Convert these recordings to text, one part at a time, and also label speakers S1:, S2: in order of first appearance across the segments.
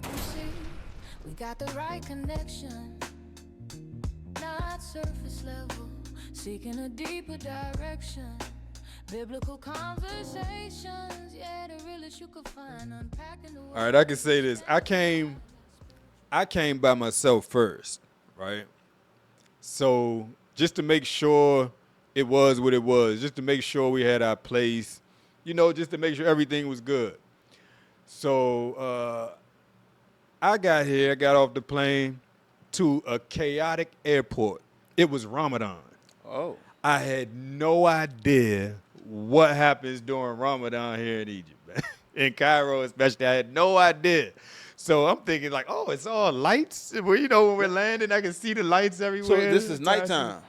S1: frequency. We got the right connection, not surface level. Seeking a deeper direction. Biblical conversations, yeah, the realest you could find. Unpacking the world.
S2: All right, I can say this. I came by myself first, right? So just to make sure it was what it was, just to make sure we had our place, just to make sure everything was good. So I got off the plane to a chaotic airport. It was Ramadan.
S3: Oh.
S2: I had no idea what happens during Ramadan here in Egypt, man. In Cairo especially, I had no idea. So I'm thinking like, oh, it's all lights. Well, when we're landing, I can see the lights
S3: So
S2: everywhere.
S3: this is nighttime.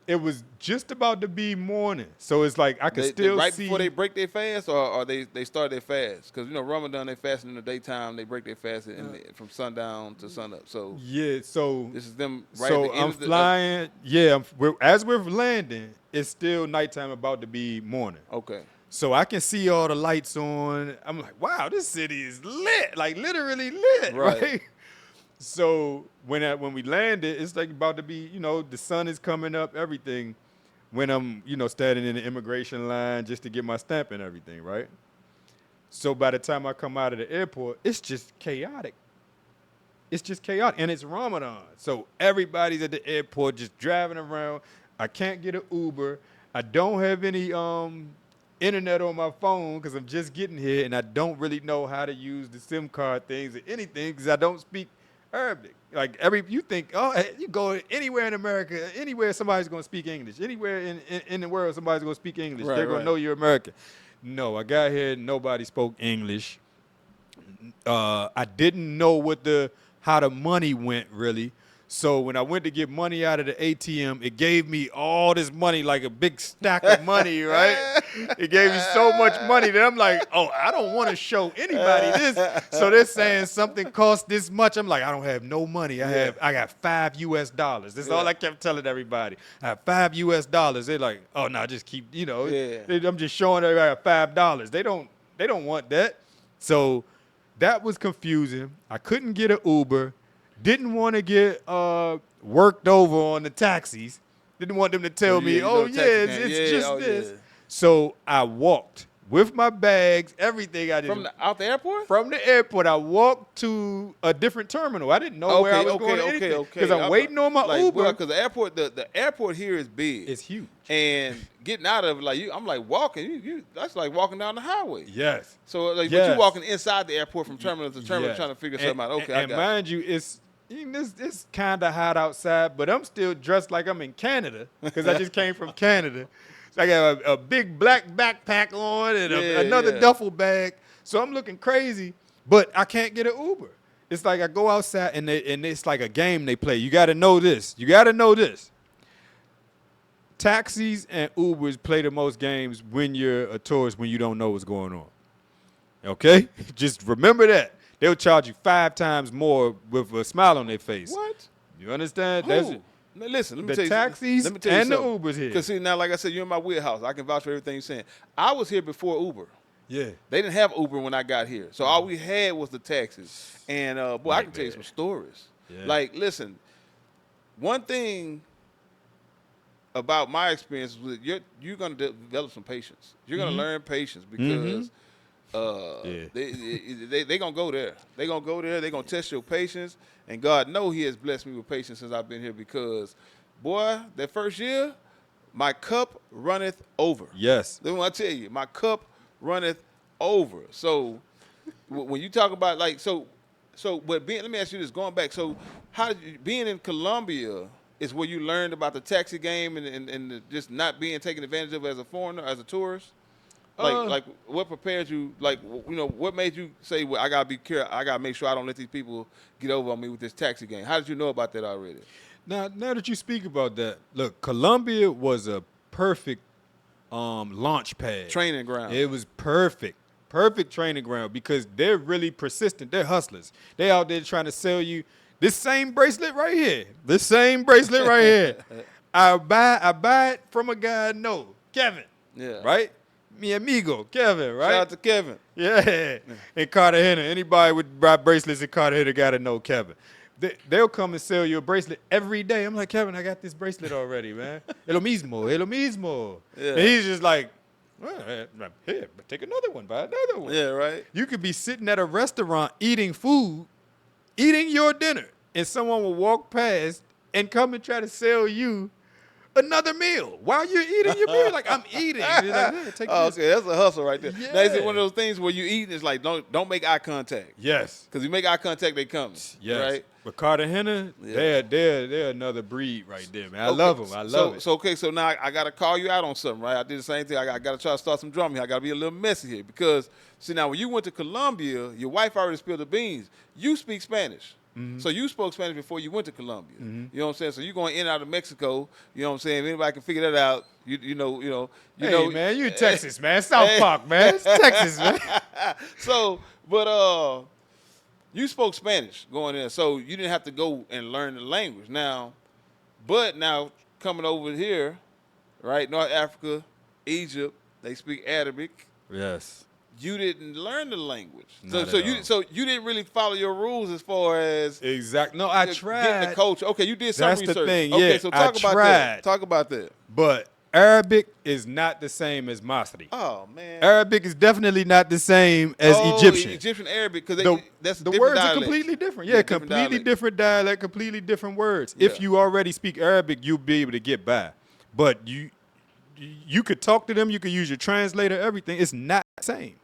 S2: It was just about to be morning, so it's like I could still
S3: right
S2: see.
S3: before they break their fast, or they start their fast? Because Ramadan they fast in the daytime, they break their fast from sundown to sunup. So
S2: Yeah, so
S3: this is them right
S2: so
S3: at the end
S2: I'm
S3: of the,
S2: flying. Yeah, as we're landing, it's still nighttime, about to be morning.
S3: Okay.
S2: So I can see all the lights on. I'm like, wow, this city is lit, like literally lit,
S3: Right.
S2: right? So when we landed, it's like about to be, the sun is coming up, everything. When I'm, standing in the immigration line just to get my stamp and everything, right? So by the time I come out of the airport, it's just chaotic. It's just chaotic, and it's Ramadan. So everybody's at the airport just driving around. I can't get an Uber. I don't have any internet on my phone because I'm just getting here, and I don't really know how to use the SIM card things or anything because I don't speak Arabic. Like you think, oh, you go anywhere in America, anywhere somebody's gonna speak English. Anywhere in the world, somebody's gonna speak English.
S3: Right,
S2: They're gonna
S3: right.
S2: know you're American. No, I got here, nobody spoke English. I didn't know how the money went really. So when I went to get money out of the ATM, it gave me all this money, like a big stack of money, right? It gave me so much money that I'm like, oh, I don't want to show anybody this. So they're saying something costs this much. I'm like, I don't have no money. I got $5. That's all I kept telling everybody. I have $5. They're like, oh no, just keep, I'm just showing everybody $5. They don't want that. So that was confusing. I couldn't get an Uber. Didn't want to get worked over on the taxis. Didn't want them to tell me, it's just this.
S3: Yeah.
S2: So I walked with my bags, everything. I did
S3: Out the airport?
S2: From the airport, I walked to a different terminal. I didn't know where I was going.
S3: Okay.
S2: Because I'm waiting on my Uber.
S3: Because the airport here is big.
S2: It's huge.
S3: And getting out of it, I'm like walking. That's like walking down the highway.
S2: Yes.
S3: So but you walking inside the airport from terminal to terminal,
S2: Yes.
S3: trying to figure something out. Okay,
S2: and mind you, it's kind of hot outside, but I'm still dressed like I'm in Canada because I just came from Canada. So I got a big black backpack on and another duffel bag. So I'm looking crazy, but I can't get an Uber. It's like I go outside and it's like a game they play. You got to know this. Taxis and Ubers play the most games when you're a tourist, when you don't know what's going on. Okay? Just remember that. They'll charge you 5 times more with a smile on their face.
S3: What?
S2: You understand?
S3: Now, listen, let me
S2: The
S3: tell you
S2: taxis
S3: something. Let me tell you
S2: and the
S3: something.
S2: Ubers here.
S3: Because see, now, like I said, you're in my wheelhouse. I can vouch for everything you're saying. I was here before Uber.
S2: Yeah.
S3: They didn't have Uber when I got here. So all we had was the taxis. And, I can tell you some stories.
S2: Yeah.
S3: Like, listen, one thing about my experience was you're going to develop some patience. You're going to learn patience because they going to go there. They're going to go there. They're going to test your patience. And God knows he has blessed me with patience since I've been here because, boy, that first year, my cup runneth over.
S2: Yes.
S3: Then when I tell you, my cup runneth over. So when you talk about but let me ask you this, going back. So being in Colombia is where you learned about the taxi game and just not being taken advantage of as a foreigner, as a tourist? Like what prepared you, what made you say, well, I got to be careful. I got to make sure I don't let these people get over on me with this taxi game. How did you know about that already?
S2: Now that you speak about that, look, Colombia was a perfect launch pad.
S3: Training ground.
S2: It was perfect training ground because they're really persistent. They're hustlers. They out there trying to sell you this same bracelet right here. I buy it from a guy I know, Kevin.
S3: Yeah.
S2: Right? mi amigo, Kevin, right?
S3: Shout out to Kevin.
S2: Yeah. And Cartagena. Anybody with bracelets in Cartagena got to know Kevin. They'll come and sell you a bracelet every day. I'm like, Kevin, I got this bracelet already, man. Es lo mismo, es lo mismo.
S3: Yeah.
S2: And he's just like, well, here, take another one, buy another one.
S3: Yeah, right.
S2: You could be sitting at a restaurant eating food, eating your dinner, and someone will walk past and come and try to sell you another meal while you're eating your meal. Like, I'm eating. You're like, hey, take this.
S3: Okay, that's a hustle right there.
S2: Yeah.
S3: Now, is it one of those things where you eat and it's like, don't make eye contact?
S2: Yes.
S3: Because you make eye contact, they come.
S2: Yes.
S3: Right?
S2: But Cartagena,
S3: Yeah.
S2: they're another breed right there, man. I love them. I love it.
S3: So now I got to call you out on something, right? I did the same thing. I got to try to start some drama here. I got to be a little messy here because, see, now when you went to Colombia, your wife already spilled the beans. You speak Spanish. So you spoke Spanish before you went to Colombia. You know what I'm saying? So you're going in and out of Mexico. You know what I'm saying? If anybody can figure that out, you know.
S2: Hey, man, you in Texas, man. South Park, man. It's Texas, man.
S3: So, but you spoke Spanish going in, so you didn't have to go and learn the language. Now coming over here, right, North Africa, Egypt, they speak Arabic.
S2: Yes.
S3: You didn't learn the language,
S2: Not
S3: so
S2: at all.
S3: you didn't really follow your rules as far as
S2: Exactly. No, I tried.
S3: getting the culture. Okay, you did some
S2: That's
S3: research.
S2: the thing.
S3: Okay,
S2: Yeah,
S3: so
S2: I
S3: talk about
S2: tried.
S3: that. Talk about that.
S2: But Arabic is not the same as Masri.
S3: Oh man,
S2: Arabic is definitely not the same as Egyptian.
S3: Egyptian Arabic, because
S2: The
S3: that's different
S2: words
S3: dialect.
S2: are completely different.
S3: Yeah,
S2: Yeah,
S3: different
S2: completely
S3: dialect.
S2: different dialect, completely different words.
S3: Yeah.
S2: If you already speak Arabic, you'll be able to get by. But you could talk to them, you could use your translator, everything. It's not the same.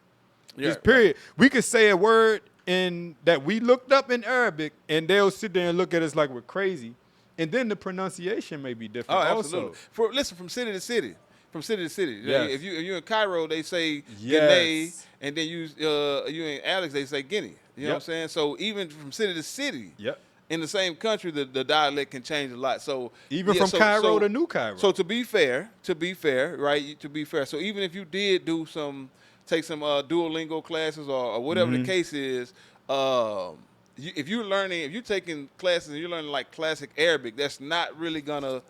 S3: Yeah,
S2: Just period. We could say a word that we looked up in Arabic, and they'll sit there and look at us like we're crazy. And then the pronunciation may be
S3: Oh,
S2: different
S3: absolutely.
S2: also.
S3: Listen, from city to city. From city to city.
S2: Yes.
S3: If you're in Cairo, they say
S2: Yes.
S3: Guinea, and then you in Alex, they say Guinea. You know what I'm
S2: Yep.
S3: saying? So even from city to city,
S2: Yep.
S3: in the same country, the dialect can change a lot. So
S2: Even
S3: yeah,
S2: from
S3: so-
S2: Cairo
S3: so-
S2: to New Cairo.
S3: So to be fair, right? To be fair, so even if you did take some Duolingo classes or whatever the case is, if you're taking classes and you're learning like classic Arabic, that's not really gonna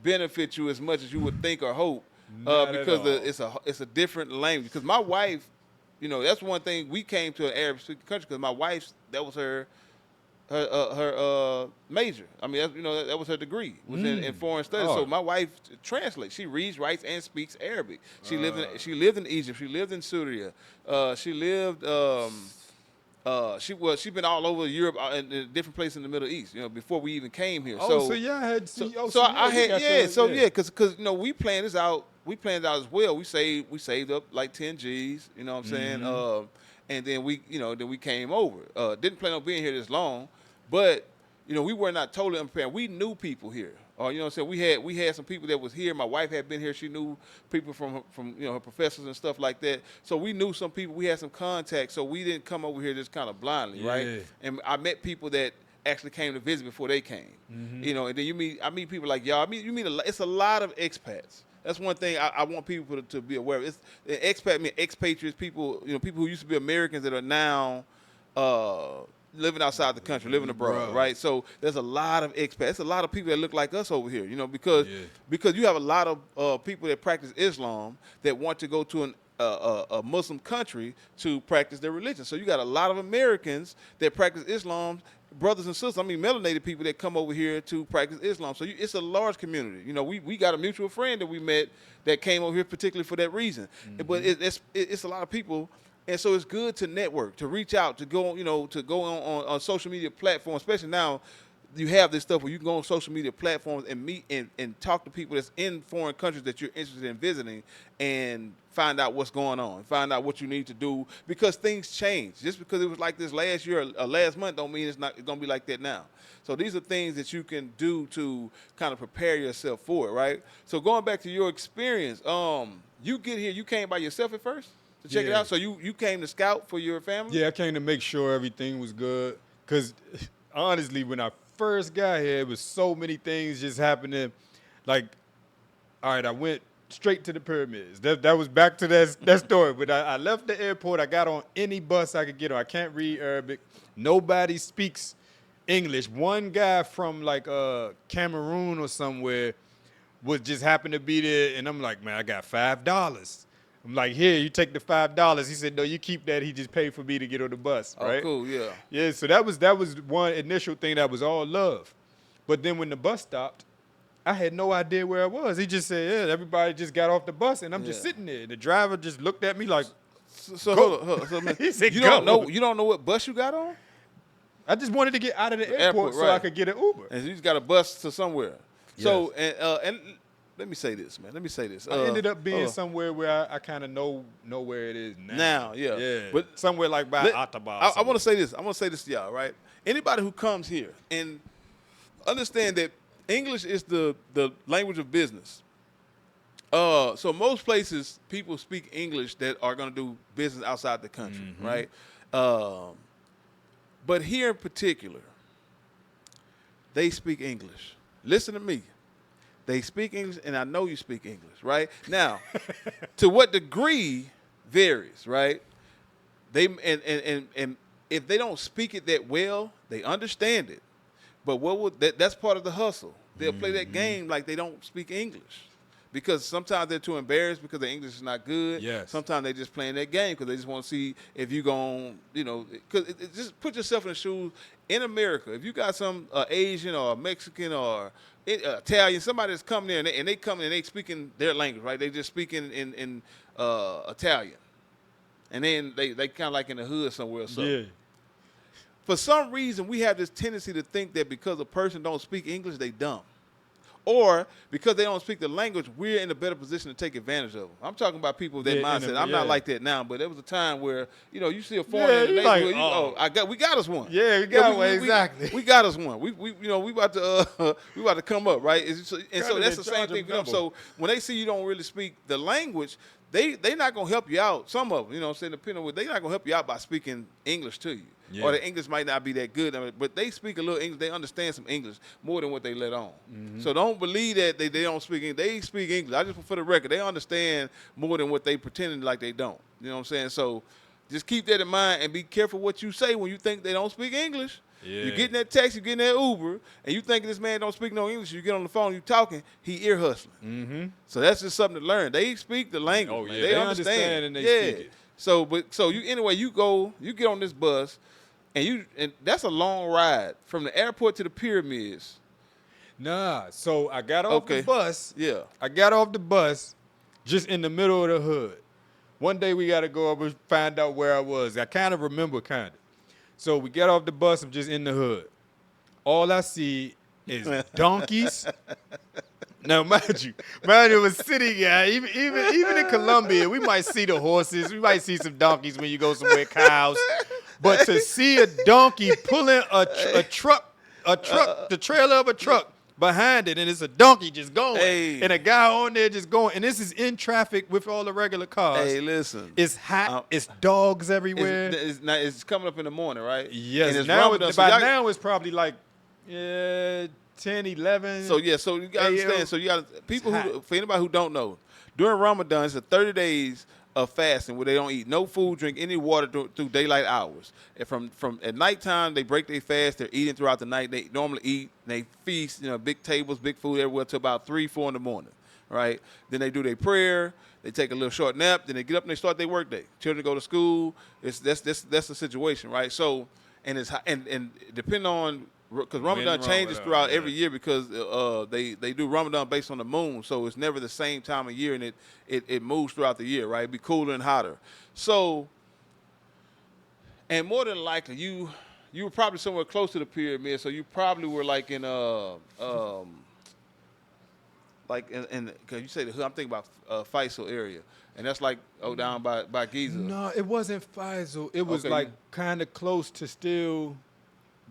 S3: benefit you as much as you would think or hope,
S2: Not at
S3: because
S2: all.
S3: it's a different language. Because my wife, that's one thing, we came to an Arab speaking country because my wife's, that was her major. I mean, that was her degree, was in foreign studies.
S2: Oh.
S3: So my wife translates. She reads, writes, and speaks Arabic. She lived in Egypt. She lived in Syria. She lived. She's been all over Europe and different places in the Middle East. Before we even came here.
S2: So yeah, I had
S3: Because we planned this out. We planned it out as well. We saved up like 10 G's. You know what I'm saying? And then we came over. Didn't plan on being here this long, but we were not totally unprepared. We knew people here. You know what I'm saying? We had some people that was here. My wife had been here. She knew people from her professors and stuff like that. So we knew some people. We had some contacts. So we didn't come over here just kind of blindly,
S2: Yeah.
S3: right? And I met people that actually came to visit before they came. And then I meet people like y'all. It's a lot of expats. That's one thing I want people to be aware of. It's expatriates, people, people who used to be Americans that are now living outside the country, living abroad,
S2: Bruh.
S3: right? So there's a lot of expats. There's a lot of people that look like us over here, because you have a lot of people that practice Islam that want to go to a Muslim country to practice their religion. So you got a lot of Americans that practice Islam, brothers and sisters, melanated people that come over here to practice Islam. So it's a large community. We got a mutual friend that we met that came over here particularly for that reason. But it's a lot of people, and so it's good to network, to reach out, to go on social media platforms, especially now. You have this stuff where you can go on social media platforms and meet and talk to people that's in foreign countries that you're interested in visiting and find out what's going on, find out what you need to do, because things change. Just because it was like this last year or last month don't mean it's going to be like that now. So these are things that you can do to kind of prepare yourself for it, right? So going back to your experience, you get here, you came by yourself at first to check it
S2: Yeah.
S3: out? So you came to scout for your family?
S2: Yeah, I came to make sure everything was good. Because honestly, when I first got here, it was so many things just happening. Like, all right, I went straight to the pyramids. That was back to that story. But I left the airport. I got on any bus I could get on. I can't read Arabic. Nobody speaks English. One guy from like Cameroon or somewhere would just happen to be there, and I'm like, man, I got $5. I'm like, here, you take the $5. He said, no, you keep that. He just paid for me to get on the bus,
S3: Oh,
S2: right?
S3: cool, yeah.
S2: Yeah, so that was one initial thing that was all love. But then when the bus stopped, I had no idea where I was. He just said, yeah, everybody just got off the bus, and I'm just
S3: Yeah.
S2: sitting there. The driver just looked at me like,
S3: So
S2: go.
S3: hold on. So, man,
S2: He said,
S3: you
S2: go.
S3: don't know what bus you got on?
S2: I just wanted to get out of the airport,
S3: Airport,
S2: so I
S3: right.
S2: could get an Uber.
S3: And you just got a bus to somewhere. So
S2: Yes.
S3: and let me say this, man. Let me say this.
S2: I ended up being somewhere where I kind of know where it is now.
S3: Now, yeah.
S2: Yeah.
S3: But
S2: somewhere like by Ottawa.
S3: I want to say this. I want to say this to y'all, right? Anybody who comes here and understand that English is the language of business. So most places people speak English that are going to do business outside the country, right? But here in particular, they speak English. Listen to me. They speak English, and I know you speak English, right? Now, to what degree varies, right? They and if they don't speak it that well, they understand it. But that's part of the hustle. They'll play that game like they don't speak English. Because sometimes they're too embarrassed because their English is not good.
S2: Yes.
S3: Sometimes they just playing that game because they just want to see if you gon', because just put yourself in the shoes in America. If you got some Asian or Mexican or Italian, somebody that's coming there and they come and they speaking their language, right? They just speaking in Italian, and then they kind of like in the hood somewhere or something.
S2: Yeah.
S3: For some reason, we have this tendency to think that because a person don't speak English, they dumb. Or because they don't speak the language, we're in a better position to take advantage of them. I'm talking about people with that mindset. I'm not like that now, but there was a time where, you see a foreigner in the neighborhood, we got us one.
S2: Yeah, we got one, exactly.
S3: We got us one. We about to come up, right? So that's the same thing for them. So when they see you don't really speak the language, they not gonna help you out. Some of them, depending on what, they not gonna help you out by speaking English to you.
S2: Yeah.
S3: Or the English might not be that good, but they speak a little English. They understand some English more than what they let on. So don't believe that they don't speak English. They speak English. I just, for the record, they understand more than what they pretending like they don't. You know what I'm saying? So just keep that in mind and be careful what you say when you think they don't speak English.
S2: Yeah.
S3: You get in that taxi, you get in that Uber, and you think this man don't speak no English. You get on the phone, you talking, he ear hustling. So that's just something to learn. They speak the language.
S2: Oh,
S3: man.
S2: yeah.
S3: They
S2: understand and they speak it.
S3: So you get on this bus. And that's a long ride from the airport to the pyramids.
S2: Nah, so I got off the bus.
S3: Yeah.
S2: I got off the bus just in the middle of the hood. One day we got to go up and find out where I was. I kind of remember, So we get off the bus. I'm just in the hood. All I see is donkeys. Now, mind you, was city guy. Even in Colombia, we might see the horses. We might see some donkeys when you go somewhere, cows. But to see a donkey pulling a truck, the trailer of a truck behind it, and it's a donkey just going, and a guy on there just going, and this is in traffic with all the regular cars.
S3: Hey, listen.
S2: It's hot. It's dogs everywhere.
S3: It's coming up in the morning, right?
S2: Yes.
S3: And it's
S2: now,
S3: Ramadan,
S2: now it's probably like 10, 11.
S3: So you got to understand. So you got people for anybody who don't know, during Ramadan, it's 30 days of fasting where they don't eat no food, drink any water through daylight hours. And from at nighttime, they break their fast. They're eating throughout the night. They normally eat. They feast. Big tables, big food everywhere till about 3, 4 in the morning. Right. Then they do their prayer. They take a little short nap. Then they get up and they start their work day. Children go to school. That's the situation, right? So and depending on, because Ramadan changes throughout every year because they do Ramadan based on the moon, so it's never the same time of year, and it moves throughout the year, right? It be cooler and hotter. So, and more than likely, you were probably somewhere close to the pyramid, so you probably were like in because you say the hood, I'm thinking about Faisal area, and that's like down by Giza.
S2: No, it wasn't Faisal. It was like kind of close to still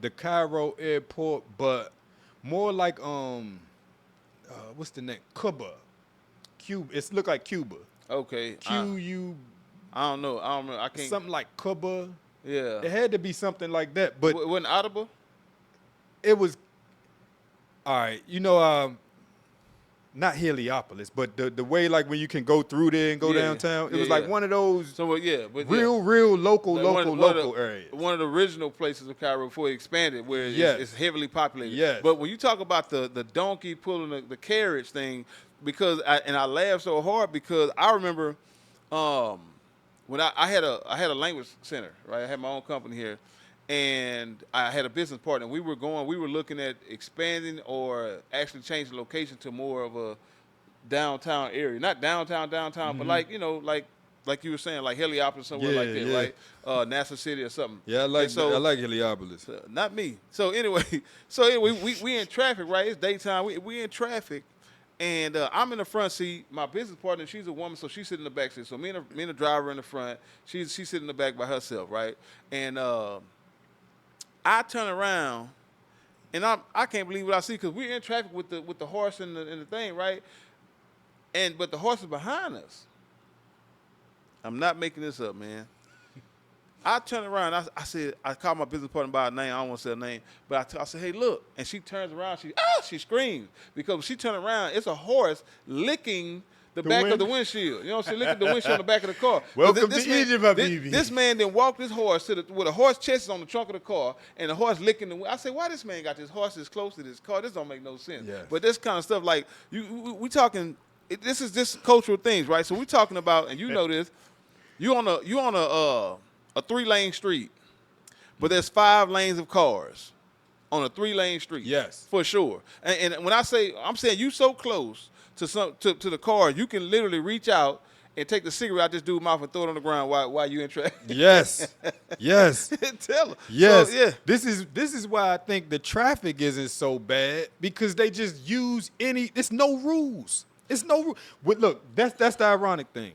S2: the Cairo airport, but more like what's the name? Cuba. It looked like Cuba.
S3: Okay.
S2: Q-U.
S3: I don't know. I don't remember. I can't.
S2: Something like Cuba.
S3: Yeah.
S2: It had to be something like that, but
S3: it wasn't Audible.
S2: It was. All right, not Heliopolis, but the way like when you can go through there and go downtown, it was like one of those.
S3: So
S2: real local areas.
S3: One of the original places of Cairo before it expanded, where it's heavily populated.
S2: Yes.
S3: But when you talk about the donkey pulling the carriage thing, because I laughed so hard because I remember when I had a language center, right? I had my own company here, and I had a business partner. We were looking at expanding or actually changing location to more of a downtown area, not downtown, but like like you were saying, like Heliopolis somewhere
S2: Yeah,
S3: like that,
S2: yeah.
S3: right? NASA City or something.
S2: Yeah,
S3: And so
S2: I like Heliopolis.
S3: not me. So anyway, we in traffic, right? It's daytime. We in traffic, and I'm in the front seat. My business partner, she's a woman, so she's sitting in the back seat. So me and the driver in the front. She's sitting in the back by herself, right? And I turn around, and I can't believe what I see because we're in traffic with the horse and the thing, right? But the horse is behind us. I'm not making this up, man. I turned around. I said, I called my business partner by a name. I don't want to say her name, but I said, hey, look. And she turns around. She screams because when she turned around, it's a horse licking the back of the windshield. You know what I'm saying? Licking the windshield on the back of the car.
S2: Welcome to Egypt, my baby.
S3: This man then walked this horse with a horse chest is on the trunk of the car and the horse licking the wind. I said, why this man got this horse this close to this car? This don't make no sense.
S2: Yes.
S3: But this kind of stuff, like we talking. This is just cultural things, right? So we talking about, and you know this. You on a 3-lane street, but there's 5 lanes of cars on a 3-lane street.
S2: Yes,
S3: for sure. And when I'm saying you so close to the car, you can literally reach out and take the cigarette out this dude's mouth and throw it on the ground while you in traffic.
S2: Yes, yes.
S3: Tell her.
S2: Yes.
S3: So, yeah.
S2: This is why I think the traffic isn't so bad because they just use there's no rules. It's no. Look, that's the ironic thing.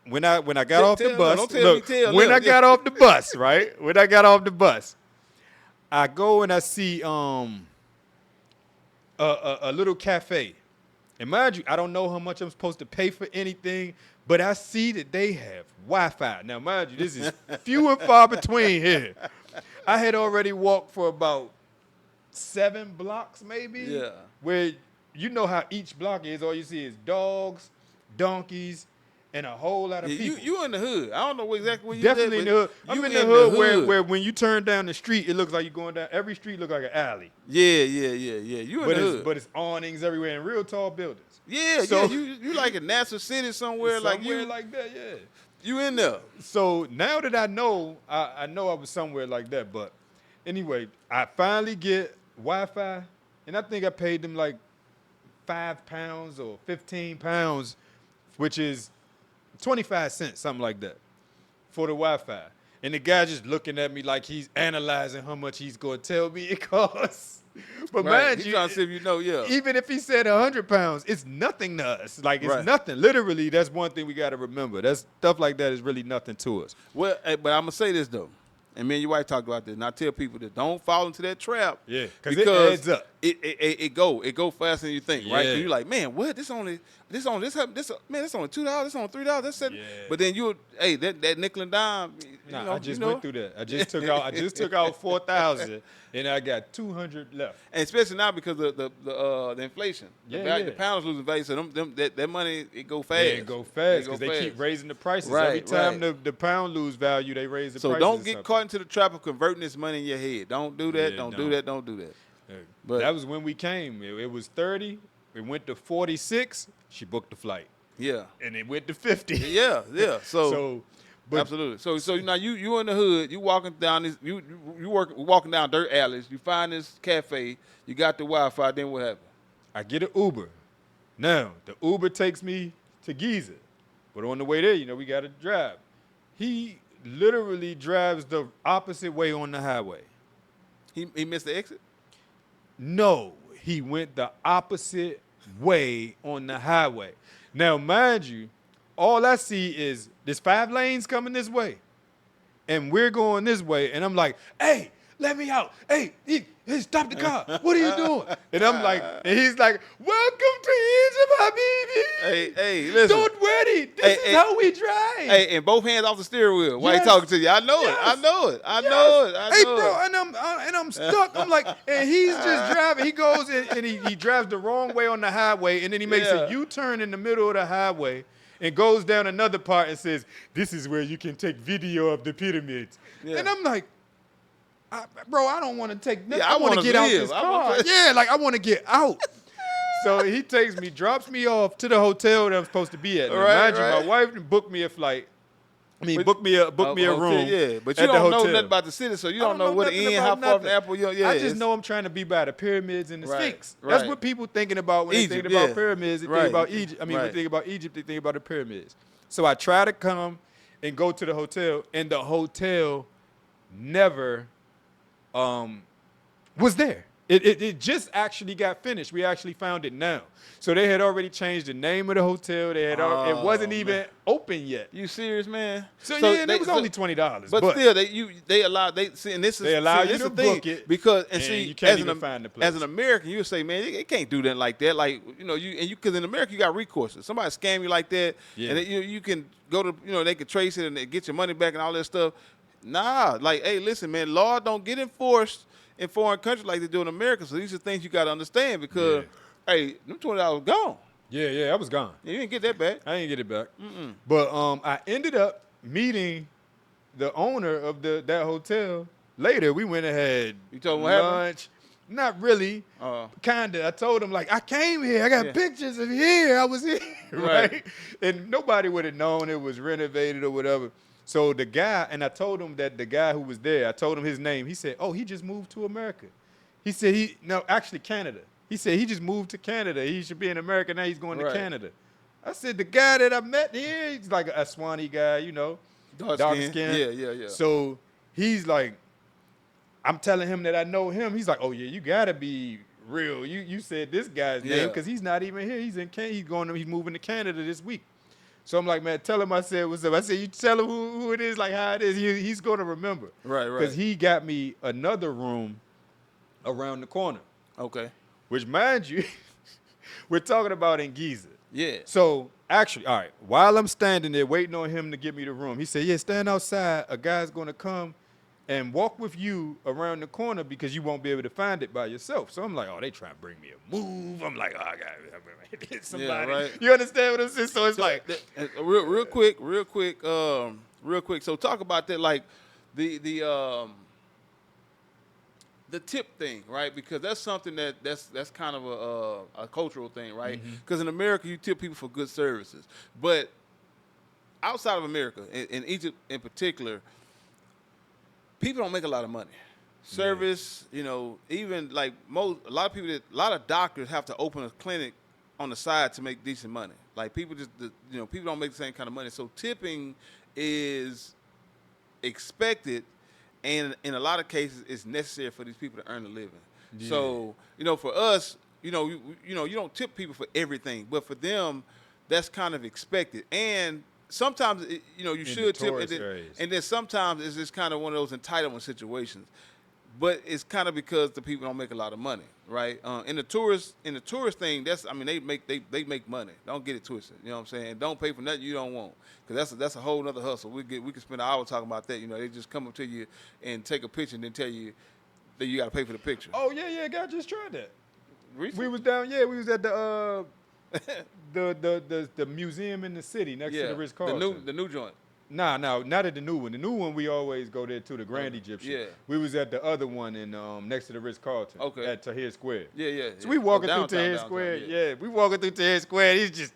S2: When I got off the bus, when I got off the bus, right? When I got off the bus, I go and I see a little cafe. And mind you, I don't know how much I'm supposed to pay for anything, but I see that they have Wi-Fi. Now, mind you, this is few and far between here. I had already walked for about 7 blocks, maybe.
S3: Yeah.
S2: Where you know how each block is. All you see is dogs, donkeys, and a whole lot of people.
S3: You in the hood. I don't know exactly where you
S2: Definitely in the hood. I'm in the hood where when you turn down the street, it looks like you're going down. Every street looks like an alley.
S3: Yeah. You in the hood.
S2: But it's awnings everywhere and real tall buildings.
S3: Yeah,
S2: so,
S3: You like in NASA City somewhere like
S2: that, yeah.
S3: You in there.
S2: So now that I know I was somewhere like that. But anyway, I finally get Wi-Fi, and I think I paid them like £5 or £15, which is 25 cents, something like that, for the Wi-Fi. And the guy just looking at me like he's analyzing how much he's going to tell me it costs. But
S3: right.
S2: mind
S3: He's
S2: you,
S3: trying to see if you know, yeah.
S2: Even if he said £100, it's nothing to us. Like, it's nothing. Literally, that's one thing we got to remember. That's stuff like that is really nothing to us.
S3: Well, but I'm going to say this, though. And me and your wife talked about this. And I tell people that don't fall into that trap.
S2: Yeah, because it adds up.
S3: It go faster than you think, right?
S2: Yeah.
S3: Because you're like, man, what? This only $2. This only $3. That's $7.
S2: Yeah.
S3: But then that nickel and dime.
S2: I just went through that. I just took out 4,000, and I got 200 left.
S3: And especially now because of the inflation. The pound's losing value, so that money it go fast.
S2: Yeah, it go fast because they keep raising the prices. Every time the pound lose value, they raise the prices.
S3: So don't get caught into the trap of converting this money in your head. Don't do that. Don't do that. Don't do that.
S2: But that was when we came. It was 30. It went to 46. She booked the flight.
S3: Yeah.
S2: And it went to 50.
S3: Yeah.
S2: But
S3: absolutely. So now you in the hood. You walking down this. You walking down dirt alleys. You find this cafe. You got the Wi-Fi. Then what happened?
S2: I get an Uber. Now the Uber takes me to Giza, but on the way there, we got to drive. He literally drives the opposite way on the highway.
S3: He missed the exit?
S2: No, he went the opposite way on the highway. Now, mind you, all I see is there's 5 lanes coming this way, and we're going this way, and I'm like, hey, let me out. Hey, stop the car. What are you doing? And I'm like, and he's like, welcome to Egypt, Habibi.
S3: Hey, listen.
S2: Don't worry. This is how we drive.
S3: Hey, and both hands off the steering wheel while he talking to you. I know it. I know it.
S2: Hey, bro, and I'm stuck. I'm like, and he's just driving. He goes and he drives the wrong way on the highway, and then he makes a U-turn in the middle of the highway and goes down another part and says, this is where you can take video of the pyramids. Yeah. And I'm like, bro, I don't want to take nothing. I want to get out this car. I want to get out. So he takes me, drops me off to the hotel that I'm supposed to be at. Now,
S3: Right,
S2: mind you, my wife booked me a flight. I mean,
S3: But-
S2: book me a
S3: hotel,
S2: room.
S3: Yeah, but you
S2: at the
S3: don't know
S2: hotel.
S3: nothing about the city, so you
S2: I
S3: don't know where to
S2: nothing
S3: end,
S2: about
S3: how far from the
S2: nothing.
S3: airport. Yeah,
S2: I just
S3: it's-
S2: know I'm trying to be by the pyramids and the
S3: Right,
S2: Sphinx. That's
S3: right.
S2: what people thinking about when
S3: Egypt,
S2: they thinking about
S3: yeah.
S2: pyramids. They
S3: Right.
S2: think about Egypt. I mean, when
S3: Right.
S2: they think about Egypt, they think about the pyramids. So I try to come and go to the hotel, and the hotel never was there. It just actually got finished. We actually found it now. So they had already changed the name of the hotel. They had it wasn't even open yet.
S3: You serious, man?
S2: So yeah, and it was only $20.
S3: But still, they allow and this is
S2: They allow
S3: see,
S2: you
S3: this
S2: to
S3: is the thing,
S2: book it,
S3: because
S2: and
S3: see
S2: you can't
S3: as
S2: even
S3: an,
S2: find the place.
S3: as an American, you would say, man, they can't do that like that. Like you because in America you got recourses. Somebody scam you like that,
S2: Yeah.
S3: and you can go to they can trace it and they get your money back and all that stuff. Nah, like hey, listen, man, law don't get enforced in foreign countries like they do in America. So these are things you got to understand because hey, them $20 gone.
S2: Yeah, I was gone.
S3: Yeah, you didn't get that back.
S2: I didn't get it back. But I ended up meeting the owner of that hotel later. We went and had
S3: You told him what happened?
S2: lunch. Not really. Kinda. I told him like I came here. I got
S3: Yeah.
S2: pictures of here. I was here,
S3: Right.
S2: right? And nobody would have known it was renovated or whatever. So the guy, and I told him that the guy who was there, I told him his name. He said, "Oh, he just moved to America." He said actually Canada. He said he just moved to Canada. He should be in America now. He's going
S3: Right.
S2: to Canada. I said the guy that I met here, he's like a Swanee guy, dark skin.
S3: Yeah.
S2: So he's like, I'm telling him that I know him. He's like, oh yeah, you gotta be real. You said this guy's name
S3: Yeah.
S2: because he's not even here. He's moving to Canada this week. So I'm like, man, tell him I said what's up. I said, you tell him who it is, like how it is. He's gonna remember.
S3: Right.
S2: Because he got me another room around the corner,
S3: Okay.
S2: which mind you, we're talking about in Giza.
S3: Yeah.
S2: So actually, all right, while I'm standing there waiting on him to give me the room, he said, yeah, stand outside. A guy's going to come and walk with you around the corner because you won't be able to find it by yourself. So I'm like, oh, they trying to bring me a move. I'm like, oh, I got to get somebody.
S3: Yeah, right.
S2: You understand what I'm saying? So it's like,
S3: real quick. So talk about that, like the tip thing, right? Because that's something that's kind of a cultural thing, right? Because in America, you tip people for good services, but outside of America, in Egypt in particular, people don't make a lot of money. Service, even like a lot of doctors have to open a clinic on the side to make decent money. Like people people don't make the same kind of money. So tipping is expected, and in a lot of cases, it's necessary for these people to earn a living.
S2: Yeah.
S3: So for us, you don't tip people for everything, but for them, that's kind of expected. And sometimes you should tip, and then sometimes it's just kind of one of those entitlement situations. But it's kind of because the people don't make a lot of money, right? In the tourist thing, they make money. Don't get it twisted. You know what I'm saying? Don't pay for nothing you don't want, because that's a whole nother hustle. We can spend an hour talking about that. They just come up to you and take a picture and then tell you that you got to pay for the picture.
S2: oh, yeah, guy just tried that.
S3: Recently?
S2: We was down, we was at the the museum in the city next to the Ritz-Carlton.
S3: the new joint.
S2: Nah, not at the new one. The new one we always go there to, the Grand Egyptian.
S3: Yeah.
S2: We was at the other one in next to the Ritz-Carlton.
S3: Okay.
S2: At Tahrir Square.
S3: Yeah.
S2: So we walking through Tahrir Square. Yeah, we walking through Tahrir Square. He's just,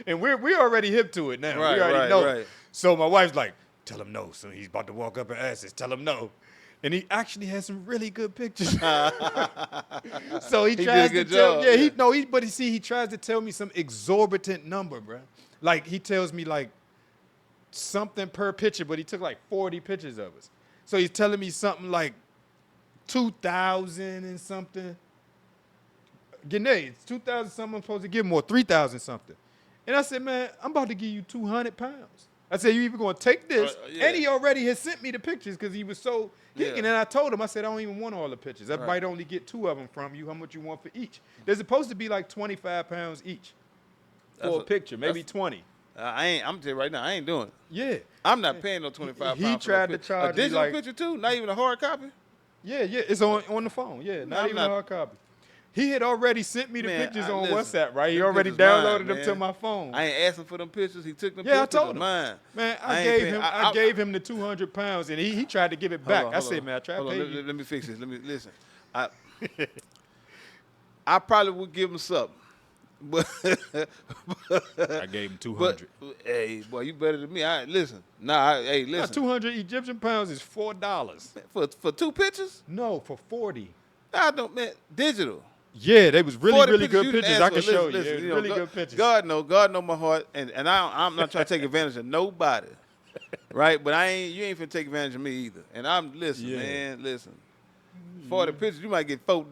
S2: and we already hip to it now.
S3: Right,
S2: we already
S3: right,
S2: know.
S3: right.
S2: So my wife's like, tell him no. So he's about to walk up and ask us, tell him no. And he actually has some really good pictures. So he tries to tell, but he tries to tell me some exorbitant number, bro. Like he tells me like something per picture, but he took like 40 pictures of us. So he's telling me something like 2,000 and something. Grenade, it's 2,000 something. I'm supposed to give him more, 3,000 something. And I said, man, I'm about to give you 200 pounds. I said, you even going to take this?
S3: Yeah.
S2: And he already had sent me the pictures because he was so geeking.
S3: Yeah.
S2: And I told him, I said, I don't even want all the pictures. I
S3: Right.
S2: might only get 2 of them from you. How much you want for each? They're supposed to be like 25 pounds each for a picture, maybe 20.
S3: I'm telling you right now, I ain't doing it.
S2: Yeah.
S3: I'm not paying no 25
S2: He
S3: pounds.
S2: tried
S3: for a
S2: to charge
S3: a
S2: me
S3: digital
S2: like-
S3: picture too, not even a hard copy.
S2: Yeah, it's on the phone. Yeah, not
S3: I'm
S2: even
S3: not-
S2: a hard copy. He had already sent me the
S3: Man,
S2: pictures
S3: I-
S2: on
S3: listen,
S2: WhatsApp, right? He
S3: them
S2: already
S3: pictures mine,
S2: downloaded them to
S3: man.
S2: my phone.
S3: I ain't asking for them pictures. He took them
S2: Yeah, I
S3: pictures.
S2: told him.
S3: Mine.
S2: Man,
S3: I
S2: I
S3: ain't
S2: gave
S3: paying-
S2: him.
S3: I-
S2: I gave him the 200 pounds, and he tried to give it back.
S3: Hold
S2: I
S3: on,
S2: said, man, I tried to
S3: hold on,
S2: pay you.
S3: let me fix this. Let me listen. I probably would give him something. But
S2: I gave him 200.
S3: hey, boy, you better than me. Listen. Hey,
S2: Now,
S3: listen.
S2: 200 Egyptian pounds is $4.
S3: For 2 pictures?
S2: No, for 40.
S3: I don't, man. Digital.
S2: Yeah, they was really,
S3: 40
S2: really good
S3: you didn't
S2: pictures.
S3: ask
S2: I
S3: for.
S2: can show you.
S3: Listen,
S2: It was
S3: you know,
S2: really good pictures.
S3: God know my heart, and I'm not trying to take advantage of nobody, right? But you ain't finna take advantage of me either. And man, listen. 40 pictures, you might get $4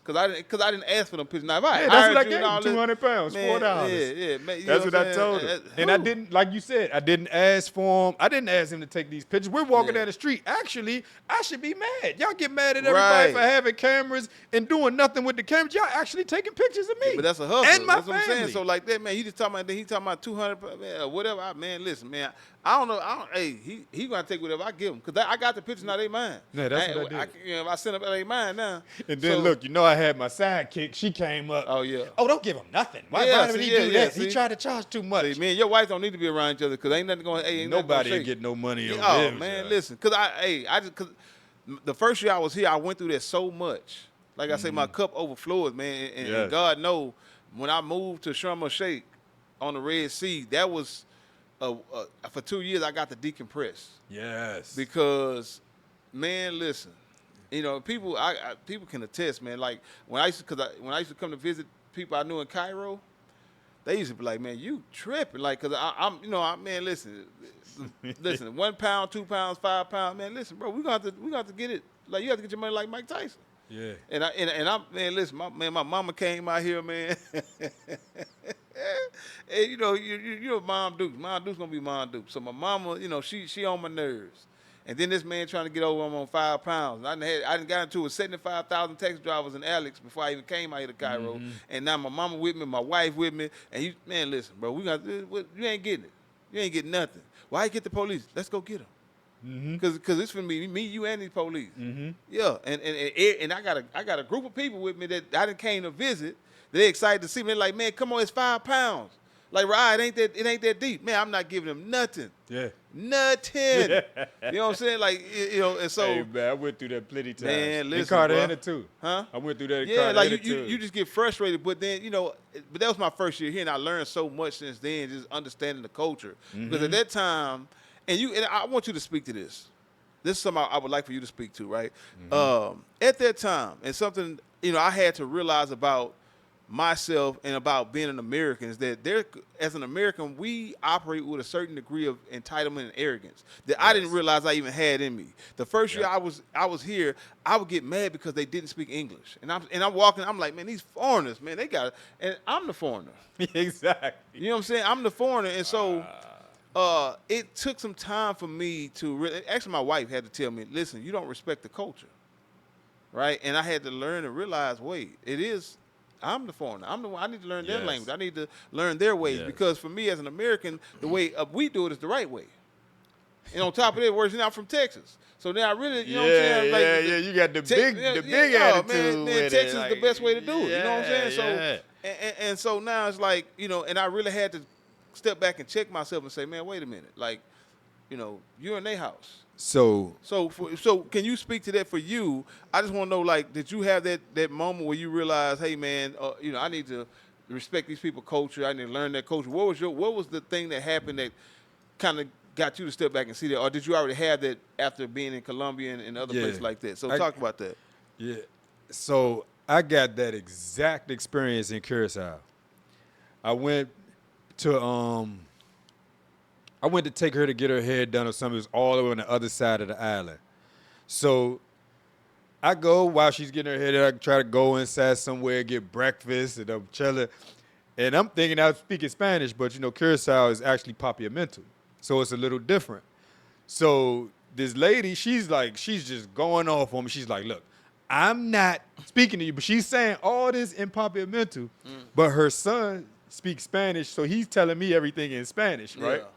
S3: because I didn't ask for them pictures. Now if I
S2: Yeah, that's what I
S3: hired you
S2: gave
S3: and all
S2: him,
S3: this,
S2: 200 pounds,
S3: man,
S2: $4.
S3: Yeah, man, you
S2: That's
S3: know
S2: what I
S3: I'm
S2: told
S3: saying?
S2: him. And I didn't, like you said, I didn't ask for him. I didn't ask him to take these pictures. We're walking
S3: Yeah.
S2: down the street. Actually, I should be mad. Y'all get mad at everybody for
S3: Right.
S2: having cameras and doing nothing with the cameras. Y'all actually taking pictures of me.
S3: But that's a hustle.
S2: And my
S3: That's what I'm
S2: family.
S3: saying. So like that, man, he talking about 200, man, or whatever. Man, listen, man, I don't know. Hey, he gonna take whatever I give him because I got the pictures now. They mine.
S2: Yeah, that's what I did.
S3: If I send them, they mine now.
S2: And then look, you know I had my sidekick. She came up.
S3: Oh, yeah.
S2: Oh, don't give him nothing. Why would he do that? He tried to charge too much.
S3: See, me and your wife don't need to be around each other because ain't nothing going. Ain't
S2: Nobody
S3: nothing
S2: will get no money on
S3: Oh
S2: them,
S3: man,
S2: Josh.
S3: listen, because cause the first year I was here, I went through that so much. Like I say, my cup overflows, man. And God know, when I moved to Sharm el Sheikh on the Red Sea, that was for 2 years I got to decompress.
S2: Yes.
S3: Because, man, listen, you know, people can attest, man. Like when I used to come to visit people I knew in Cairo, they used to be like, man, you tripping, like, cause man, listen, 1 pound, 2 pounds, 5 pounds, man, listen, bro, we gonna have to get it, like, you have to get your money like Mike Tyson.
S2: Yeah.
S3: And I man, listen, my mama came out here, man. And you know, Mom Duke's gonna be Mom Duke. So my mama, you know, she on my nerves. And then this man trying to get over him on 5 pounds. I done got into it with 75,000 taxi drivers in Alex before I even came out here to Cairo. Mm-hmm. And now my mama with me, my wife with me. And man, listen, bro, you ain't getting it. You ain't getting nothing. Why you get the police? Let's go get them.
S2: Mm-hmm.
S3: Cause it's for me, you, and these police.
S2: Mm-hmm.
S3: Yeah, and I got a group of people with me that I done came to visit. They excited to see me. They're like, man, come on, it's 5 pounds. Like, right, it ain't that deep. Man, I'm not giving them nothing.
S2: Yeah.
S3: Nothing. You know what I'm saying? Like, you know, and so.
S2: Hey, man, I went through that plenty times.
S3: Man, listen,
S2: in Cartagena, too.
S3: Huh?
S2: I went through that in
S3: Yeah,
S2: Cartagena,
S3: like
S2: too.
S3: you just get frustrated. But then, you know, but that was my first year here, and I learned so much since then, just understanding the culture. Because at that time, and I want you to speak to this. This is something I would like for you to speak to, right? At that time, and something, you know, I had to realize about myself and about being an American is that as an American, we operate with a certain degree of entitlement and arrogance that I didn't realize I even had in me. The first year I was here, I would get mad because they didn't speak English, and I'm walking, I'm like, man, these foreigners, man, they got it, and I'm the foreigner.
S2: Exactly.
S3: You know what I'm saying? I'm the foreigner, and so it took some time for me to really. Actually, my wife had to tell me, listen, you don't respect the culture, right? And I had to learn and realize, wait, it is. I'm the foreigner. I'm the one. I need to learn their language. I need to learn their ways because for me as an American, the way we do it is the right way. And on top of that, worse, I'm from Texas, so now I really, you know what I'm saying? Like,
S2: you got the big attitude.
S3: Man, Texas is the best way to do it. You know what I'm saying? So,
S2: Yeah.
S3: and so now it's like, you know, and I really had to step back and check myself and say, man, wait a minute, like, you know, you're in their house. So can you speak to that for you? I just want to know, like, did you have that moment where you realized, hey, man, you know, I need to respect these people's culture. I need to learn their culture. What was the thing that happened that kind of got you to step back and see that, or did you already have that after being in Colombia and other places like that? So talk about that.
S2: Yeah. So I got that exact experience in Curacao. I went to take her to get her hair done or something. It was all the way on the other side of the island. So I go while she's getting her hair done. I try to go inside somewhere, get breakfast, and I'm chilling. And I'm thinking I was speaking Spanish, but, you know, Curacao is actually papiamento. So it's a little different. So this lady, she's just going off on me. She's like, look, I'm not speaking to you, but she's saying all this in papiamento, but her son speaks Spanish, so he's telling me everything in Spanish, right?
S3: Yeah.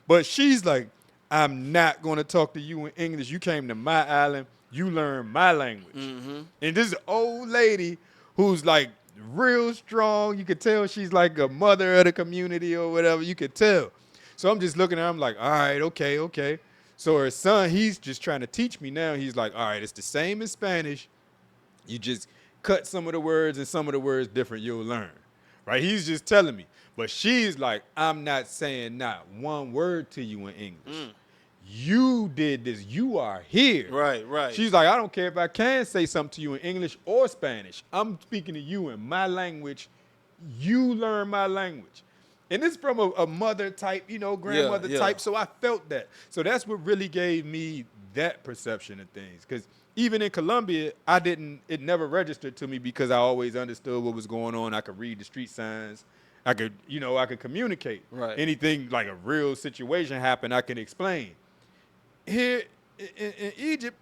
S2: But she's like, I'm not going to talk to you in English. You came to my island. You learned my language. Mm-hmm. And this is an old lady who's like real strong. You could tell she's like a mother of the community or whatever. You could tell. So I'm just looking at her. I'm like, all right, okay. So her son, he's just trying to teach me now. He's like, all right, it's the same in Spanish. You just cut some of the words and some of the words different, you'll learn. Right? He's just telling me. But she's like, I'm not saying not one word to you in English. You did this. You are here.
S3: Right, right.
S2: She's like, I don't care if I can say something to you in English or Spanish. I'm speaking to you in my language. You learn my language. And it's from a mother type, grandmother
S3: yeah.
S2: type. So I felt that. So that's what really gave me that perception of things. Because even in Colombia, it never registered to me because I always understood what was going on. I could read the street signs. I could communicate.
S3: Right.
S2: Anything like a real situation happened, I can explain. Here in Egypt,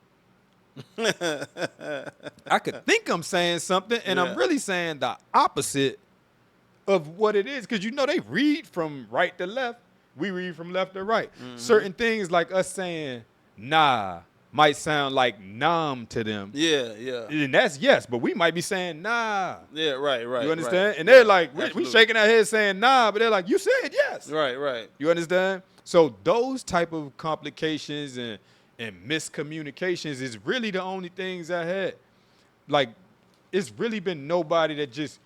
S2: I could think I'm saying something, and I'm really saying the opposite of what it is. Because, they read from right to left. We read from left to right. Mm-hmm. Certain things like us saying, nah, might sound like nam to them.
S3: Yeah, yeah.
S2: And that's yes, but we might be saying nah.
S3: Yeah, right.
S2: You understand?
S3: Right.
S2: And they're like, we shaking our heads saying nah, but they're like, you said yes.
S3: Right.
S2: You understand? So those type of complications and miscommunications is really the only things I had. Like, it's really been nobody that just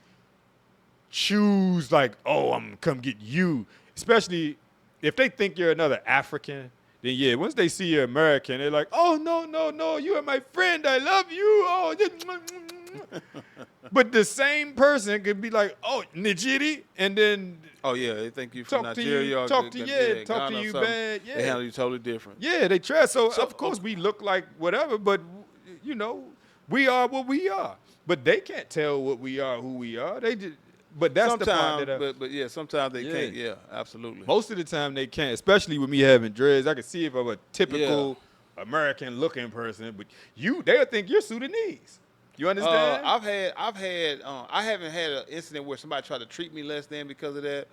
S2: choose like, oh, I'm gonna come get you. Especially if they think you're another African, then yeah, once they see you're American, they're like, oh, no, you are my friend. I love you. Oh, but the same person could be like, oh, Nijiri, and then
S3: oh yeah, they think you from Nigeria.
S2: Talk to you bad. Yeah,
S3: they handle you totally different.
S2: Yeah, they try. So of course we look like whatever, but we are what we are. But they can't tell what we are, who we are. They just. But that's
S3: sometimes,
S2: the part that
S3: but yeah, sometimes they can't. Yeah, absolutely.
S2: Most of the time they can't, especially with me having dreads. I can see if I'm a typical American-looking person, but they'll think you're Sudanese. You understand?
S3: I haven't had an incident where somebody tried to treat me less than because of that.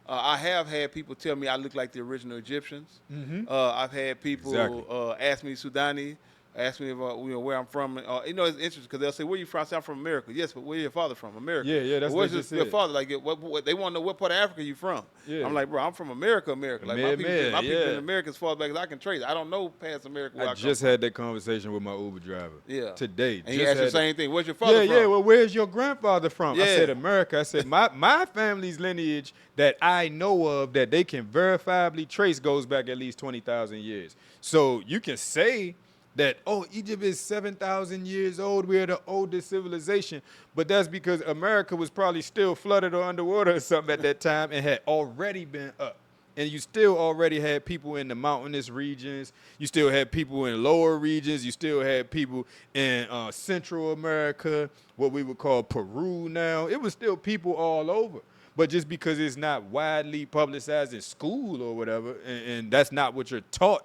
S3: I have had people tell me I look like the original Egyptians. Mm-hmm. I've had people ask me Sudani. Ask me if, where I'm from. It's interesting because they'll say, where you from? I say, I'm from America. Yes, but where's your father from? America.
S2: Yeah, that's
S3: where's
S2: what
S3: your father? Like, what they want to know what part of Africa you from. Yeah. I'm like, bro, I'm from America. Like, my people in America as far back as I can trace. I don't know past America where I
S2: just had that conversation with my Uber driver.
S3: Yeah.
S2: Today.
S3: And he asked the same thing. Where's your father from?
S2: Yeah, well, where's your grandfather from?
S3: Yeah.
S2: I said, America. I said, my family's lineage that I know of that they can verifiably trace goes back at least 20,000 years. So you can say that, Egypt is 7,000 years old. We're the oldest civilization. But that's because America was probably still flooded or underwater or something at that time and had already been up. And you still already had people in the mountainous regions. You still had people in lower regions. You still had people in Central America, what we would call Peru now. It was still people all over. But just because it's not widely publicized in school or whatever, and that's not what you're taught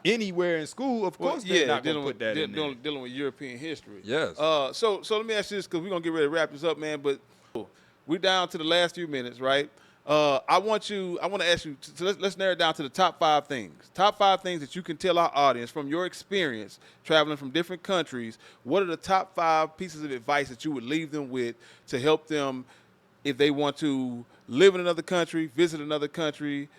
S2: anywhere in school, of course they're not going to put that in there.
S3: Dealing with European history.
S2: Yes.
S3: So let me ask you this, because we're going to get ready to wrap this up, man, but we're down to the last few minutes, right? I want to ask you, let's narrow it down to the top 5 things. Top 5 things that you can tell our audience from your experience traveling from different countries. What are the top 5 pieces of advice that you would leave them with to help them if they want to live in another country, visit another country,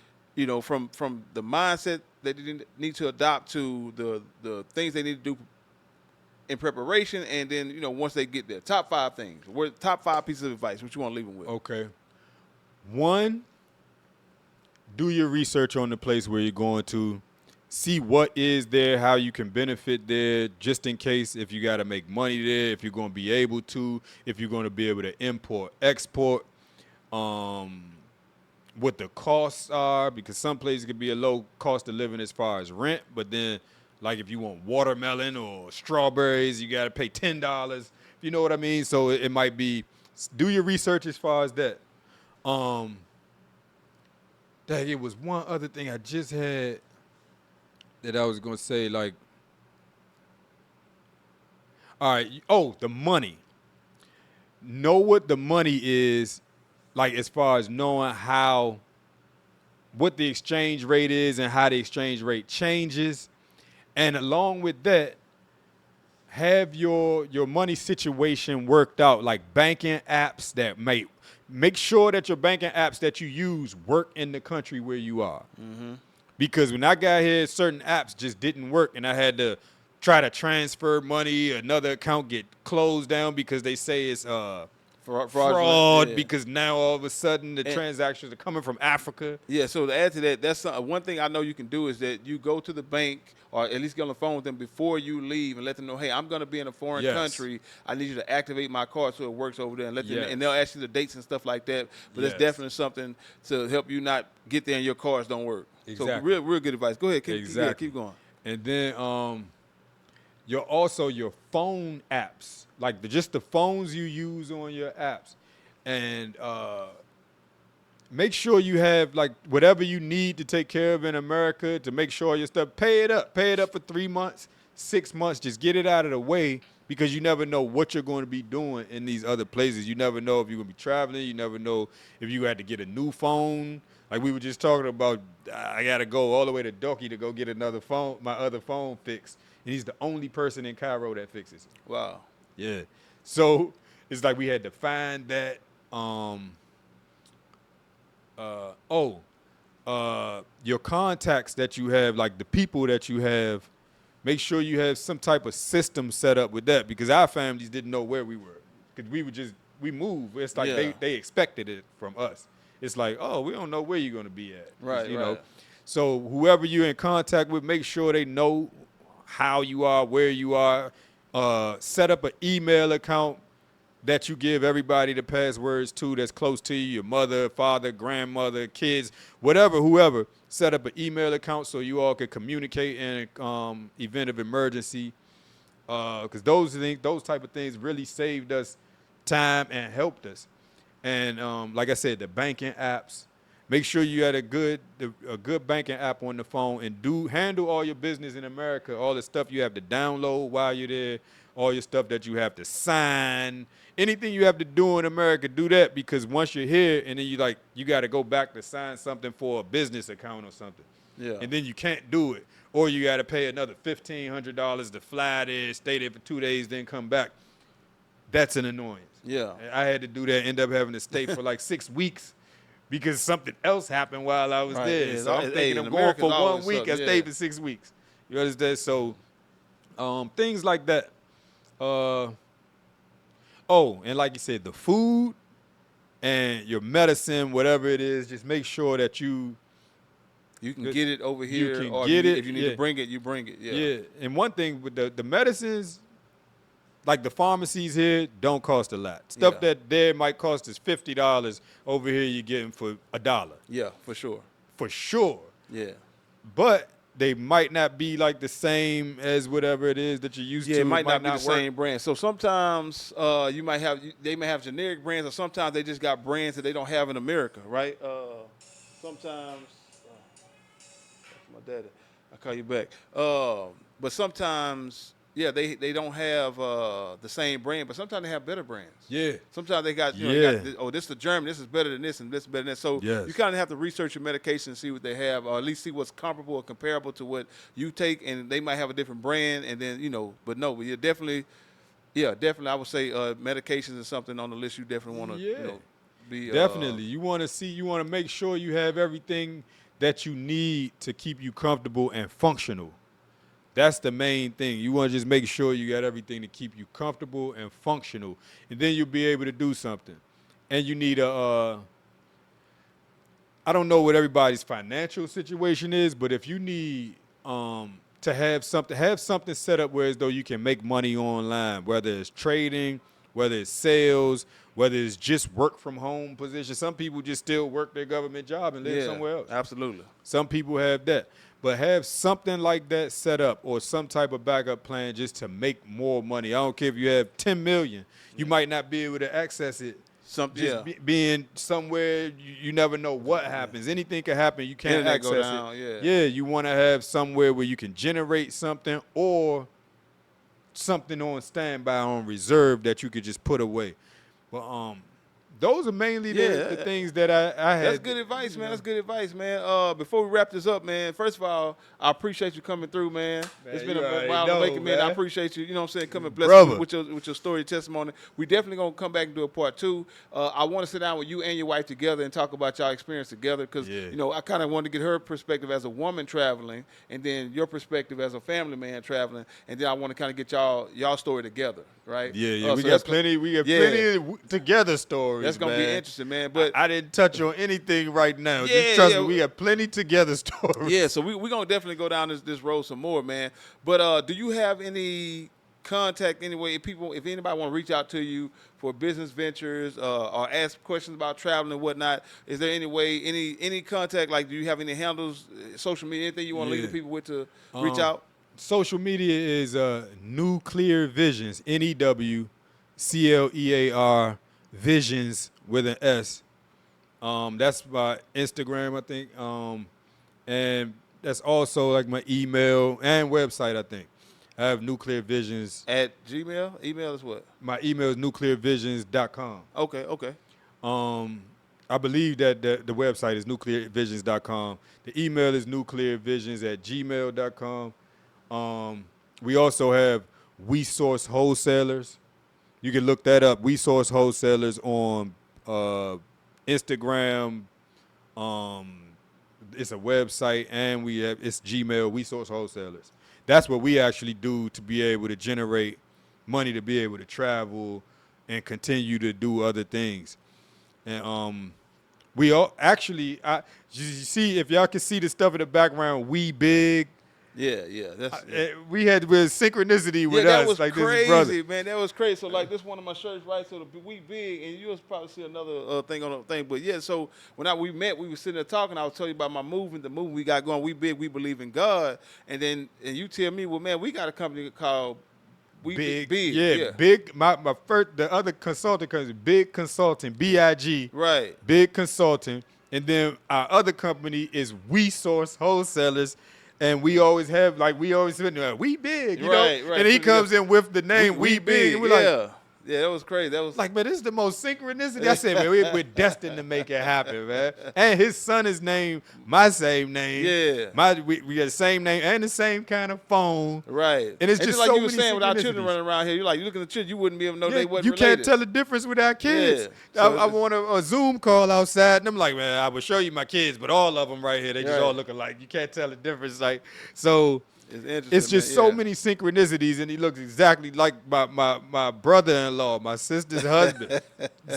S3: from the mindset that they need to adopt to the things they need to do in preparation, and then, once they get there. Top 5 things. Top 5 pieces of advice. What you want to leave them with?
S2: Okay. 1, do your research on the place where you're going to. See what is there, how you can benefit there, just in case if you got to make money there, if you're going to be able to, if you're going to be able to import, export, what the costs are, because some places could be a low cost of living as far as rent, but then, like if you want watermelon or strawberries, you got to pay $10. You know what I mean? So it might be, do your research as far as that. It was one other thing I just had that I was going to say, like, all right, the money. Know what the money is, like, as far as knowing what the exchange rate is and how the exchange rate changes. And along with that, have your money situation worked out, like banking apps that make sure that your banking apps that you use work in the country where you are. Mm-hmm. Because when I got here, certain apps just didn't work, and I had to try to transfer money, another account get closed down because they say it's fraud
S3: Yeah.
S2: because now all of a sudden the
S3: And-
S2: transactions are coming from Africa.
S3: Yeah, so to add to that, that's one thing I know you can do is that you go to the bank or at least get on the phone with them before you leave and let them know, hey, I'm going to be in a foreign
S2: Yes.
S3: country. I need you to activate my card so it works over there, and let them,
S2: Yes.
S3: and they'll ask you the dates and stuff like that. But it's
S2: Yes.
S3: definitely something to help you not get there and your cards don't work. So
S2: Exactly.
S3: real good advice. Go ahead,
S2: Exactly.
S3: keep going.
S2: And then your phone apps, like just the phones you use on your apps, and make sure you have like whatever you need to take care of in America to make sure your stuff. Pay it up for 3 months, 6 months. Just get it out of the way because you never know what you're going to be doing in these other places. You never know if you're going to be traveling. You never know if you had to get a new phone. Like we were just talking about, I got to go all the way to Doki to go get my other phone fixed. And he's the only person in Cairo that fixes it.
S3: Wow.
S2: Yeah. So it's like we had to find that. Your contacts that you have, like the people that you have, make sure you have some type of system set up with that because our families didn't know where we were because we moved. It's like
S3: Yeah.
S2: they expected it from us. It's like, oh, we don't know where you're going to be at.
S3: Right,
S2: You
S3: right.
S2: know. So whoever you're in contact with, make sure they know how you are, where you are. Set up an email account that you give everybody the passwords to that's close to you, your mother, father, grandmother, kids, whatever, whoever. Set up an email account so you all can communicate in an event of emergency. Because those type of things really saved us time and helped us. And like I said, the banking apps. Make sure you had a good banking app on the phone and handle all your business in America, all the stuff you have to download while you're there, all your stuff that you have to sign, anything you have to do in America, do that because once you're here and then you got to go back to sign something for a business account or something.
S3: Yeah.
S2: And then you can't do it. Or you got to pay another $1,500 to fly there, stay there for 2 days, then come back. That's an annoyance.
S3: Yeah.
S2: I had to do that, end up having to stay for like 6 weeks because something else happened while I was
S3: Right,
S2: there.
S3: yeah.
S2: So I'm
S3: Hey,
S2: thinking
S3: in
S2: I'm going
S3: America,
S2: for
S3: it's
S2: 1
S3: always
S2: week. I
S3: something,
S2: stayed
S3: yeah.
S2: for 6 weeks. You understand? So things like that. And like you said, the food and your medicine, whatever it is, just make sure that you
S3: can
S2: Good.
S3: get it over
S2: You
S3: here,
S2: can
S3: or
S2: get
S3: if you
S2: it,
S3: need
S2: yeah.
S3: to bring it, you bring it. Yeah.
S2: Yeah, and one thing with the medicines, like the pharmacies here, don't cost a lot. Stuff
S3: Yeah.
S2: that there might cost us $50, over here you're getting for $1
S3: Yeah, for sure.
S2: for sure.
S3: Yeah.
S2: But they might not be like the same as whatever it is that you're used to.
S3: Yeah, it might not be the
S2: work.
S3: same brand. So sometimes they may have generic brands, or sometimes they just got brands that they don't have in America, right? Sometimes, that's my daddy. I'll call you back. But sometimes, yeah, they don't have the same brand, but sometimes they have better brands.
S2: Yeah.
S3: Sometimes they got,
S2: Yeah.
S3: this is the German, this is better than this, and this is better than that. So
S2: Yes.
S3: you kind of have to research your medication and see what they have, or at least see what's comparable or comparable to what you take, and they might have a different brand, and then, but you're definitely, I would say medications is something on the list you definitely want to,
S2: Yeah.
S3: be.
S2: Definitely. You want to make sure you have everything that you need to keep you comfortable and functional. That's the main thing. You want to just make sure you got everything to keep you comfortable and functional. And then you'll be able to do something. And you need I don't know what everybody's financial situation is, but if you need to have something set up where as though you can make money online, whether it's trading, whether it's sales, whether it's just work from home position. Some people just still work their government job and live somewhere else.
S3: Absolutely.
S2: Some people have that. But have something like that set up or some type of backup plan just to make more money. I don't care if you have $10 million. You might not be able to access it. Being somewhere, you never know what happens. Anything can happen. You can't
S3: Internet
S2: access
S3: go down,
S2: it.
S3: yeah.
S2: You want to have somewhere where you can generate something or something on standby, on reserve that you could just put away. But those are mainly the things that I had.
S3: That's good advice, man. That's good advice, man. Before we wrap this up, man, first of all, I appreciate you coming through, man. It's been a while to make it, man. I appreciate you, you know what I'm saying, coming bless me with your story testimony. We definitely going to come back and do a part 2. I want to sit down with you and your wife together and talk about y'all experience together because, you know, I kind of wanted to get her perspective as a woman traveling and then your perspective as a family man traveling, and then I want to kind of get y'all story together, right?
S2: Yeah. We got plenty of together stories.
S3: That's going to be interesting, man. But
S2: I didn't touch on anything right now. Just trust me, we got plenty together stories.
S3: Yeah, so we're going to definitely go down this road some more, man. But do you have any contact anyway? If anybody want to reach out to you for business ventures or ask questions about traveling and whatnot, is there any way, any contact? Like, do you have any handles, social media, anything you want to leave the people with to reach out?
S2: Social media is Nuclear Visions, NEWCLEAR Visions with an S. That's my Instagram, I think. And that's also like my email and website, I think. I have Nuclear Visions.
S3: At Gmail? Email is what?
S2: My email is nuclearvisions.com.
S3: Okay.
S2: I believe that the website is nuclearvisions.com. The email is nuclearvisions@gmail.com. We also have We Source Wholesalers. You can look that up. We Source Wholesalers on Instagram. It's a website, and it's Gmail. We Source Wholesalers. That's what we actually do to be able to generate money to be able to travel and continue to do other things. And we all actually, you see, if y'all can see the stuff in the background, we big.
S3: Yeah.
S2: We had with synchronicity with
S3: that
S2: us.
S3: Was
S2: like
S3: crazy,
S2: this brother.
S3: man. That was crazy. So like this one of my shirts, right? So we big, and you'll probably see another thing on the thing. But yeah, so when we met, we were sitting there talking. I was telling you about my movement, the movement we got going. We big, we believe in God. And you tell me, well, man, we got a company called Big.
S2: Yeah, Big. My first, the other consulting company, Big Consulting, B.I.G.
S3: Right.
S2: Big Consulting, and then our other company is We Source Wholesalers. And we always have, like, we big, you know?
S3: Right.
S2: And he comes in with the name We Big. And we're like,
S3: yeah, that was crazy. That was
S2: like, man, this is the most synchronicity. I said, man, we're destined to make it happen, man. And his son is named my same name.
S3: Yeah.
S2: We got the same name and the same kind of phone.
S3: Right.
S2: And it's just
S3: like
S2: so
S3: you were
S2: many
S3: saying with our children
S2: synchronicities.
S3: running around here, you look at the children, you wouldn't be able to know they wasn't
S2: you
S3: related.
S2: can't tell the difference with our kids.
S3: Yeah. So
S2: I want a Zoom call outside, and I'm like, man, I will show you my kids, but all of them right here, they just all look alike. You can't tell the difference. Like, so it's just so many synchronicities, and he looks exactly like my brother-in-law, my sister's husband.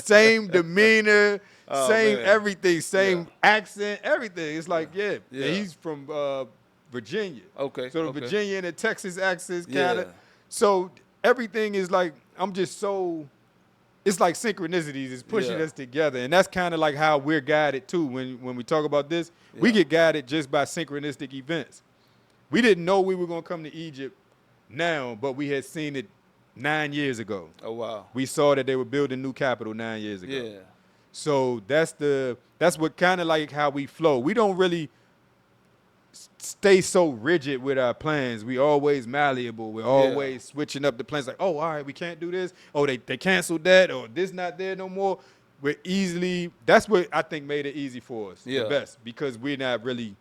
S2: Same demeanor, same everything, same accent, everything. It's like, And he's from Virginia.
S3: Okay.
S2: So the Virginia and the Texas accents kind of. So everything is like, it's like synchronicities. It's pushing us together. And that's kind of like how we're guided, too. When we talk about this, we get guided just by synchronistic events. We didn't know we were going to come to Egypt now, but we had seen it 9 years ago.
S3: Oh, wow.
S2: We saw that they were building new capital 9 years ago.
S3: Yeah.
S2: So that's what kind of like how we flow. We don't really stay so rigid with our plans. We always malleable. We're always switching up the plans. Like, oh, all right, we can't do this. Oh, they canceled that. Or this not there no more. That's what I think made it easy for us the best, because we're not really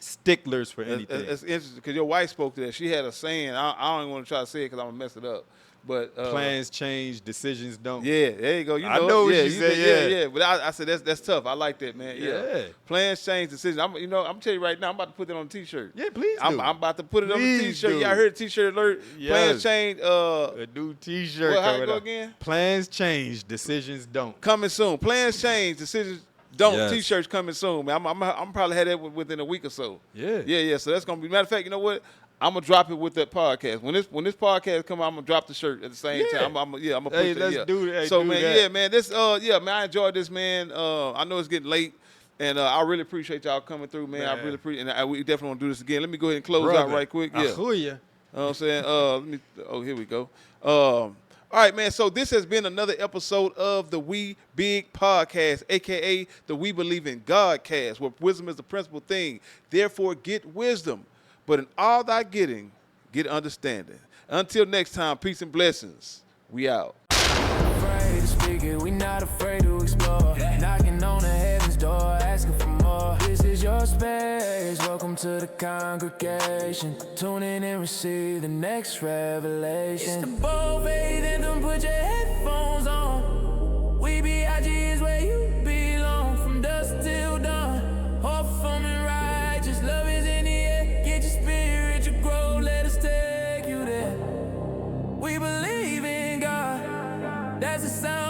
S2: sticklers for anything.
S3: It's interesting because your wife spoke to that. She had a saying. I don't even want to try to say it because I'm going to mess it up. But
S2: plans change, decisions don't.
S3: Yeah, there you go. You know,
S2: I know what you said.
S3: Yeah. But I said that's tough. I like that, man. Yeah. Plans change, decisions. I'm telling you right now. I'm about to put that on a T-shirt.
S2: Yeah, please do.
S3: I'm about to put it on a T-shirt. Yeah, I heard T-shirt alert.
S2: Yes.
S3: Plans change.
S2: A new T-shirt.
S3: How it go again?
S2: Plans change, decisions don't.
S3: Coming soon. Plans change, decisions don't.
S2: Yes.
S3: T-shirts coming soon, man. I'm probably had that within a week or so.
S2: Yeah.
S3: So that's gonna be. Matter of fact, you know what? I'm gonna drop it with that podcast. When this podcast come out, I'm gonna drop the shirt at the same time. I'm gonna push it.
S2: Let's do it.
S3: So
S2: do
S3: man,
S2: that.
S3: man, this man, I enjoyed this, man. I know it's getting late, and I really appreciate y'all coming through, man. I really appreciate, and we definitely want to do this again. Let me go ahead and close out right quick.
S2: I hear you.
S3: You know what I'm saying? Here we go. All right, man. So this has been another episode of the We Big Podcast, a.k.a. the We Believe in God cast, where wisdom is the principal thing. Therefore, get wisdom. But in all thy getting, get understanding. Until next time, peace and blessings. We out.
S1: Afraid to speak it, we not afraid to explore. Knocking on the heaven's door, asking for more. This is your space, welcome to the congregation. Tune in and receive the next revelation. It's the bold faith anthem, put your headphones on. We B.I.G is where you belong. From dusk till dawn, hope from and righteous, love is in the air. Get your spiritual growth, let us take you there. We believe in God, that's the sound